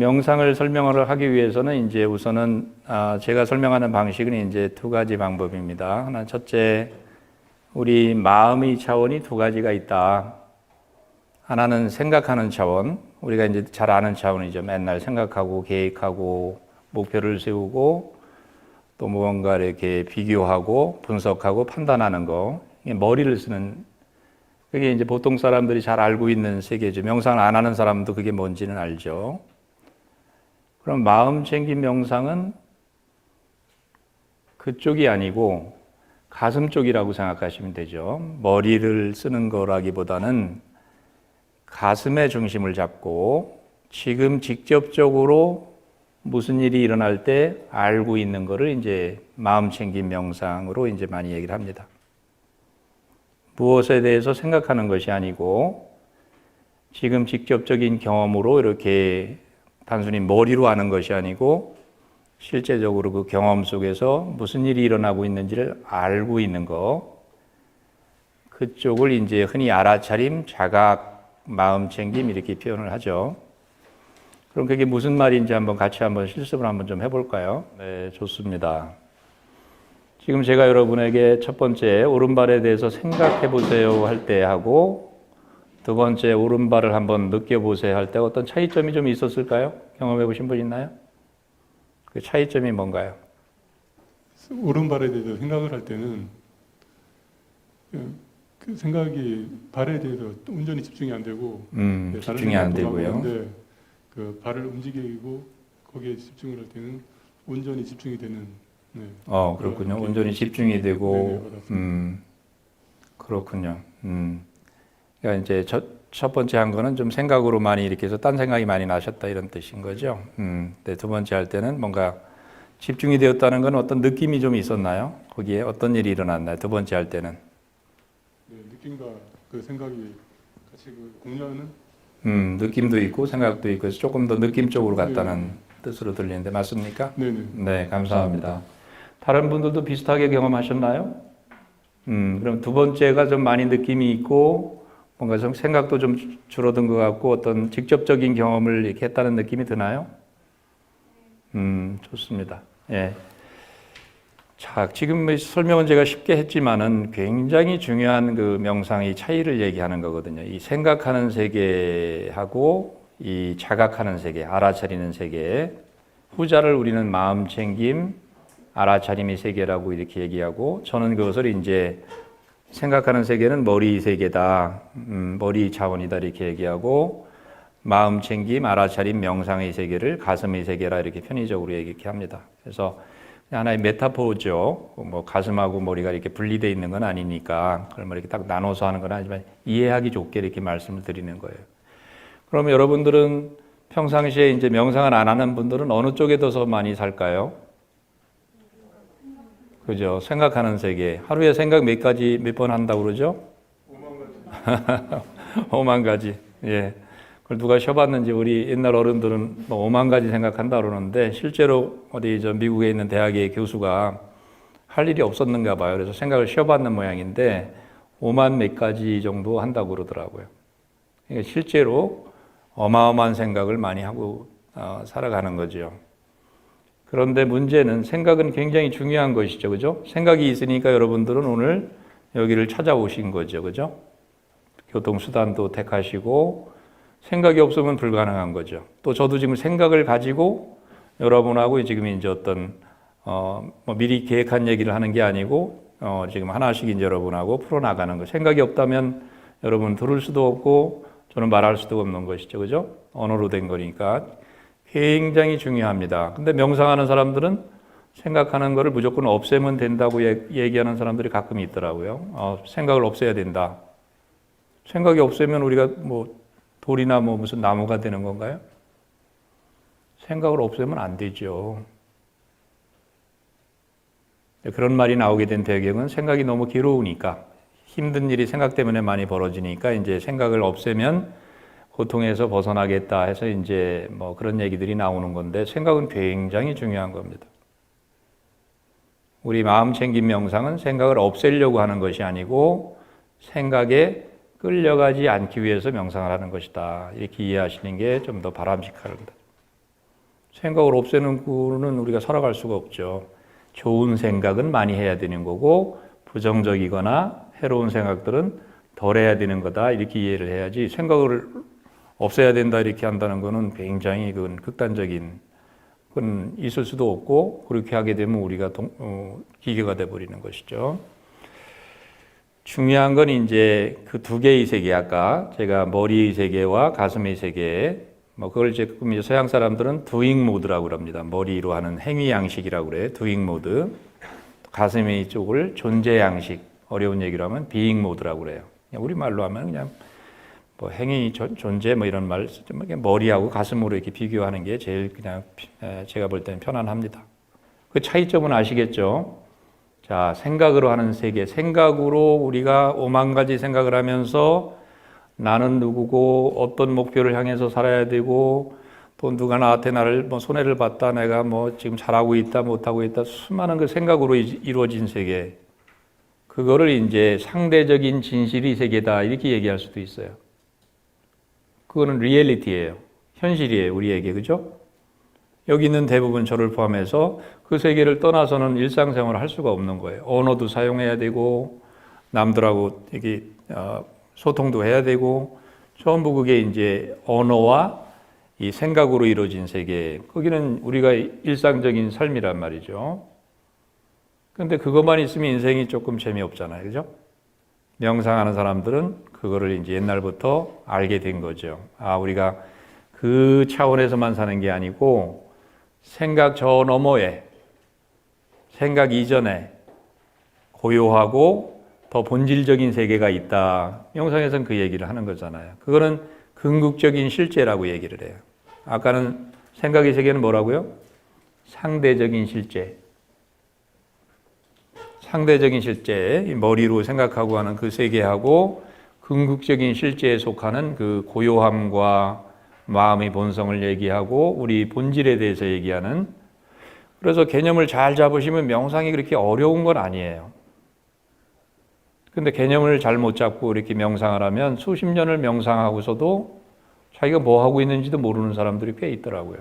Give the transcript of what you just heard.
명상을 설명을 하기 위해서는 이제 우선은 제가 설명하는 방식은 이제 두 가지 방법입니다. 하나, 첫째, 우리 마음의 차원이 두 가지가 있다. 하나는 생각하는 차원, 우리가 이제 잘 아는 차원이죠. 맨날 생각하고 계획하고 목표를 세우고 또 무언가 이렇게 비교하고 분석하고 판단하는 거, 머리를 쓰는, 그게 이제 보통 사람들이 잘 알고 있는 세계죠. 명상을 안 하는 사람도 그게 뭔지는 알죠. 그럼 마음 챙김 명상은 그쪽이 아니고 가슴 쪽이라고 생각하시면 되죠. 머리를 쓰는 거라기보다는 가슴의 중심을 잡고 지금 직접적으로 무슨 일이 일어날 때 알고 있는 거를 이제 마음 챙김 명상으로 이제 많이 얘기를 합니다. 무엇에 대해서 생각하는 것이 아니고 지금 직접적인 경험으로 이렇게 단순히 머리로 아는 것이 아니고 실제적으로 그 경험 속에서 무슨 일이 일어나고 있는지를 알고 있는 거, 그쪽을 이제 흔히 알아차림, 자각, 마음 챙김 이렇게 표현을 하죠. 그럼 그게 무슨 말인지 한번 같이 한번 실습을 한번 좀 해볼까요? 네, 좋습니다. 지금 제가 여러분에게 첫 번째 오른발에 대해서 생각해 보세요 할 때 하고 두 번째 오른발을 한번 느껴보세요 할 때 어떤 차이점이 좀 있었을까요? 경험해 보신 분 있나요? 그 차이점이 뭔가요? 오른발에 대해서 생각을 할 때는 그 생각이 발에 대해서 온전히 집중이 안 되고 집중이 안 되고요. 그 발을 움직이고 거기에 집중을 할 때는 온전히 집중이 되는. 네. 그렇군요. 온전히 집중이 되고, 네, 그렇군요. 그러니까 이제 첫 번째 한 거는 좀 생각으로 많이 이렇게 해서 딴 생각이 많이 나셨다 이런 뜻인 거죠. 네, 두 번째 할 때는 뭔가 집중이 되었다는 건 어떤 느낌이 좀 있었나요? 거기에 어떤 일이 일어났나요? 두 번째 할 때는? 네, 느낌과 그 생각이 같이 그 공유하는. 느낌도 있고 생각도 있고 해서 조금 더 느낌 쪽으로 갔다는 뜻으로 들리는데 맞습니까? 네네. 네, 감사합니다. 다른 분들도 비슷하게 경험하셨나요? 그럼 두 번째가 좀 많이 느낌이 있고 뭔가 좀 생각도 좀 줄어든 것 같고 어떤 직접적인 경험을 이렇게 했다는 느낌이 드나요? 좋습니다. 예. 자, 지금 설명은 제가 쉽게 했지만은 굉장히 중요한 그 명상의 차이를 얘기하는 거거든요. 이 생각하는 세계하고 이 자각하는 세계, 알아차리는 세계, 후자를 우리는 마음 챙김, 알아차림의 세계라고 이렇게 얘기하고 저는 그것을 이제 생각하는 세계는 머리 세계다, 머리 차원이다 이렇게 얘기하고 마음 챙김, 알아차림, 명상의 세계를 가슴의 세계라 이렇게 편의적으로 얘기해 합니다. 그래서 하나의 메타포죠. 뭐 가슴하고 머리가 이렇게 분리되어 있는 건 아니니까 그걸 뭐 이렇게 딱 나눠서 하는 건 아니지만 이해하기 좋게 이렇게 말씀을 드리는 거예요. 그럼 여러분들은 평상시에 이제 명상을 안 하는 분들은 어느 쪽에 더 많이 살까요? 그죠? 생각하는 세계. 하루에 생각 몇 번 한다고 그러죠? 5만 가지. 5만 가지. 예. 그걸 누가 쉬어봤는지 우리 옛날 어른들은 뭐 5만 가지 생각한다 그러는데 실제로 어디 저 미국에 있는 대학의 교수가 할 일이 없었는가 봐요. 그래서 생각을 쉬어봤는 모양인데 5만 몇 가지 정도 한다고 그러더라고요. 그러니까 실제로 어마어마한 생각을 많이 하고 살아가는 거죠. 그런데 문제는 생각은 굉장히 중요한 것이죠. 그죠? 생각이 있으니까 여러분들은 오늘 여기를 찾아오신 거죠. 그죠? 교통수단도 택하시고 생각이 없으면 불가능한 거죠. 또 저도 지금 생각을 가지고 여러분하고 지금 이제 어떤 뭐 미리 계획한 얘기를 하는 게 아니고 지금 하나씩 이제 여러분하고 풀어나가는 거. 생각이 없다면 여러분 들을 수도 없고 저는 말할 수도 없는 것이죠. 그죠? 언어로 된 거니까 굉장히 중요합니다. 근데 명상하는 사람들은 생각하는 거를 무조건 없애면 된다고 얘기하는 사람들이 가끔 있더라고요. 생각을 없애야 된다. 생각이 없으면 우리가 뭐 돌이나 뭐 무슨 나무가 되는 건가요? 생각을 없애면 안 되죠. 그런 말이 나오게 된 배경은 생각이 너무 괴로우니까 힘든 일이 생각 때문에 많이 벌어지니까 이제 생각을 없애면 고통에서 벗어나겠다 해서 이제 뭐 그런 얘기들이 나오는 건데 생각은 굉장히 중요한 겁니다. 우리 마음 챙김 명상은 생각을 없애려고 하는 것이 아니고 생각에 끌려가지 않기 위해서 명상을 하는 것이다. 이렇게 이해하시는 게 좀 더 바람직합니다. 생각을 없애는 구는 우리가 살아갈 수가 없죠. 좋은 생각은 많이 해야 되는 거고 부정적이거나 해로운 생각들은 덜 해야 되는 거다 이렇게 이해를 해야지 생각을 없애야 된다 이렇게 한다는 거는 굉장히 그건 극단적인 그건 있을 수도 없고 그렇게 하게 되면 우리가 기계가 돼버리는 것이죠. 중요한 건 이제 그 두 개의 세계 아까 제가 머리의 세계와 가슴의 세계 뭐 그걸 이제 서양 사람들은 doing mode라고 합니다. 머리로 하는 행위 양식이라고 그래요. doing mode. 가슴의 쪽을 존재 양식 어려운 얘기로 하면 being mode라고 그래요. 우리 말로 하면 그냥 뭐 행위 존재 뭐 이런 말 머리하고 가슴으로 이렇게 비교하는 게 제일 그냥 제가 볼 때는 편안합니다. 그 차이점은 아시겠죠? 자, 생각으로 하는 세계, 생각으로 우리가 5만 가지 생각을 하면서 나는 누구고 어떤 목표를 향해서 살아야 되고 또 누가 나한테 나를 뭐 손해를 봤다 내가 뭐 지금 잘하고 있다 못하고 있다 수많은 그 생각으로 이루어진 세계 그거를 이제 상대적인 진실의 세계다 이렇게 얘기할 수도 있어요. 그거는 리얼리티예요. 현실이에요. 우리에게 그죠? 여기 있는 대부분 저를 포함해서 그 세계를 떠나서는 일상생활을 할 수가 없는 거예요. 언어도 사용해야 되고 남들하고 이게 소통도 해야 되고 전부 그게 이제 언어와 이 생각으로 이루어진 세계 거기는 우리가 일상적인 삶이란 말이죠. 근데 그것만 있으면 인생이 조금 재미없잖아요. 그죠? 명상하는 사람들은 그거를 이제 옛날부터 알게 된 거죠. 아, 우리가 그 차원에서만 사는 게 아니고 생각 저 너머에 생각 이전에 고요하고 더 본질적인 세계가 있다. 명상에서는 그 얘기를 하는 거잖아요. 그거는 궁극적인 실제라고 얘기를 해요. 아까는 생각의 세계는 뭐라고요? 상대적인 실제. 상대적인 실제, 머리로 생각하고 하는 그 세계하고 궁극적인 실제에 속하는 그 고요함과 마음의 본성을 얘기하고 우리 본질에 대해서 얘기하는 그래서 개념을 잘 잡으시면 명상이 그렇게 어려운 건 아니에요. 근데 개념을 잘못 잡고 이렇게 명상을 하면 수십 년을 명상하고서도 자기가 뭐 하고 있는지도 모르는 사람들이 꽤 있더라고요.